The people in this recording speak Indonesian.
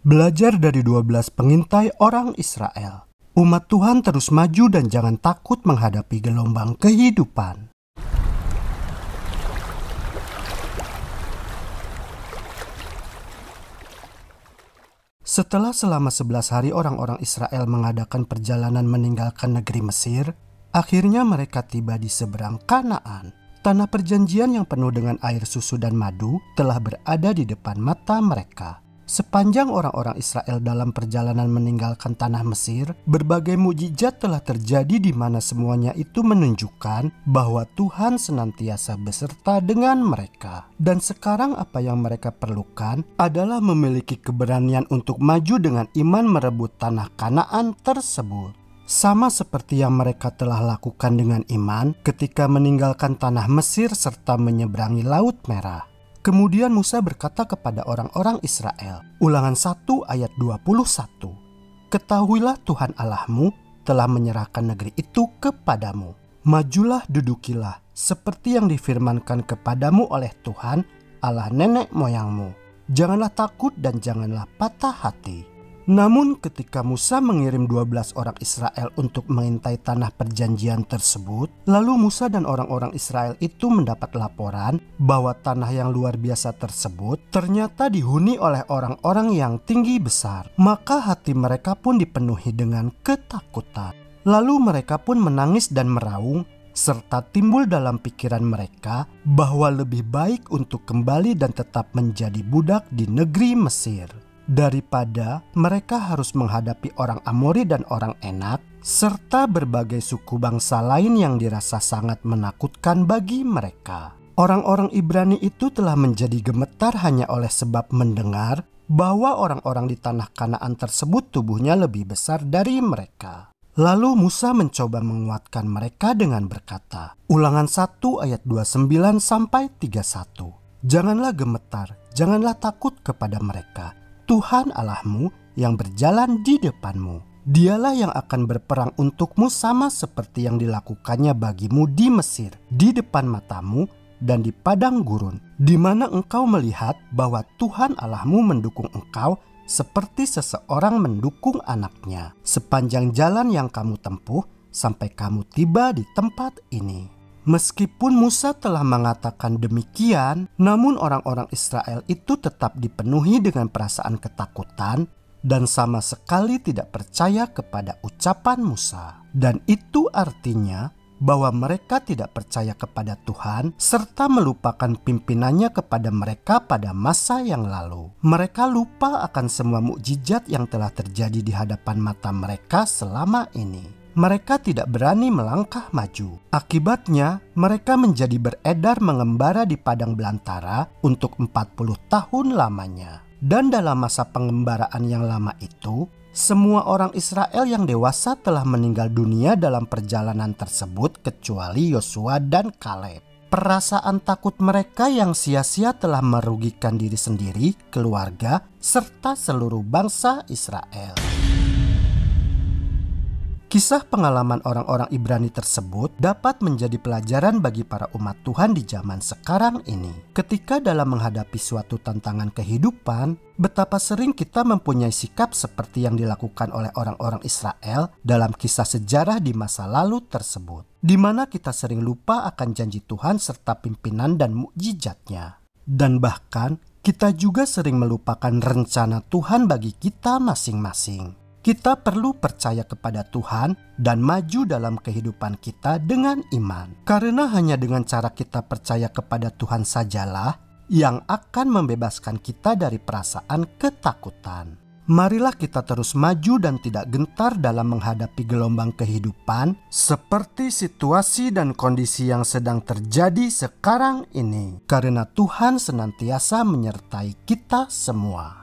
Belajar dari 12 pengintai orang Israel. Umat Tuhan terus maju dan jangan takut menghadapi gelombang kehidupan. Setelah selama 11 hari orang-orang Israel mengadakan perjalanan meninggalkan negeri Mesir, akhirnya mereka tiba di seberang Kanaan. Tanah perjanjian yang penuh dengan air susu dan madu telah berada di depan mata mereka. Sepanjang orang-orang Israel dalam perjalanan meninggalkan tanah Mesir, berbagai mukjizat telah terjadi di mana semuanya itu menunjukkan bahwa Tuhan senantiasa beserta dengan mereka. Dan sekarang apa yang mereka perlukan adalah memiliki keberanian untuk maju dengan iman merebut tanah Kanaan tersebut. Sama seperti yang mereka telah lakukan dengan iman ketika meninggalkan tanah Mesir serta menyeberangi Laut Merah. Kemudian Musa berkata kepada orang-orang Israel, Ulangan 1 ayat 21, Ketahuilah Tuhan Allahmu telah menyerahkan negeri itu kepadamu. Majulah dudukilah seperti yang difirmankan kepadamu oleh Tuhan Allah nenek moyangmu. Janganlah takut dan janganlah patah hati. Namun ketika Musa mengirim 12 orang Israel untuk mengintai tanah perjanjian tersebut, lalu Musa dan orang-orang Israel itu mendapat laporan bahwa tanah yang luar biasa tersebut ternyata dihuni oleh orang-orang yang tinggi besar. Maka hati mereka pun dipenuhi dengan ketakutan. Lalu mereka pun menangis dan meraung, serta timbul dalam pikiran mereka bahwa lebih baik untuk kembali dan tetap menjadi budak di negeri Mesir, daripada mereka harus menghadapi orang Amori dan orang Enak, serta berbagai suku bangsa lain yang dirasa sangat menakutkan bagi mereka. Orang-orang Ibrani itu telah menjadi gemetar hanya oleh sebab mendengar bahwa orang-orang di tanah Kanaan tersebut tubuhnya lebih besar dari mereka. Lalu Musa mencoba menguatkan mereka dengan berkata, Ulangan 1 ayat 29-31, Janganlah gemetar, janganlah takut kepada mereka. Tuhan Allahmu yang berjalan di depanmu. Dialah yang akan berperang untukmu sama seperti yang dilakukannya bagimu di Mesir, di depan matamu dan di padang gurun, di mana engkau melihat bahwa Tuhan Allahmu mendukung engkau seperti seseorang mendukung anaknya, sepanjang jalan yang kamu tempuh sampai kamu tiba di tempat ini. Meskipun Musa telah mengatakan demikian, namun orang-orang Israel itu tetap dipenuhi dengan perasaan ketakutan dan sama sekali tidak percaya kepada ucapan Musa. Dan itu artinya bahwa mereka tidak percaya kepada Tuhan serta melupakan pimpinannya kepada mereka pada masa yang lalu. Mereka lupa akan semua mukjizat yang telah terjadi di hadapan mata mereka selama ini. Mereka tidak berani melangkah maju. Akibatnya, mereka menjadi beredar mengembara di padang belantara untuk 40 tahun lamanya. Dan dalam masa pengembaraan yang lama itu, semua orang Israel yang dewasa telah meninggal dunia dalam perjalanan tersebut kecuali Yosua dan Kaleb. Perasaan takut mereka yang sia-sia telah merugikan diri sendiri, keluarga, serta seluruh bangsa Israel. Kisah pengalaman orang-orang Ibrani tersebut dapat menjadi pelajaran bagi para umat Tuhan di zaman sekarang ini. Ketika dalam menghadapi suatu tantangan kehidupan, betapa sering kita mempunyai sikap seperti yang dilakukan oleh orang-orang Israel dalam kisah sejarah di masa lalu tersebut, di mana kita sering lupa akan janji Tuhan serta pimpinan dan mukjizatnya. Dan bahkan kita juga sering melupakan rencana Tuhan bagi kita masing-masing. Kita perlu percaya kepada Tuhan dan maju dalam kehidupan kita dengan iman. Karena hanya dengan cara kita percaya kepada Tuhan sajalah yang akan membebaskan kita dari perasaan ketakutan. Marilah kita terus maju dan tidak gentar dalam menghadapi gelombang kehidupan seperti situasi dan kondisi yang sedang terjadi sekarang ini. Karena Tuhan senantiasa menyertai kita semua.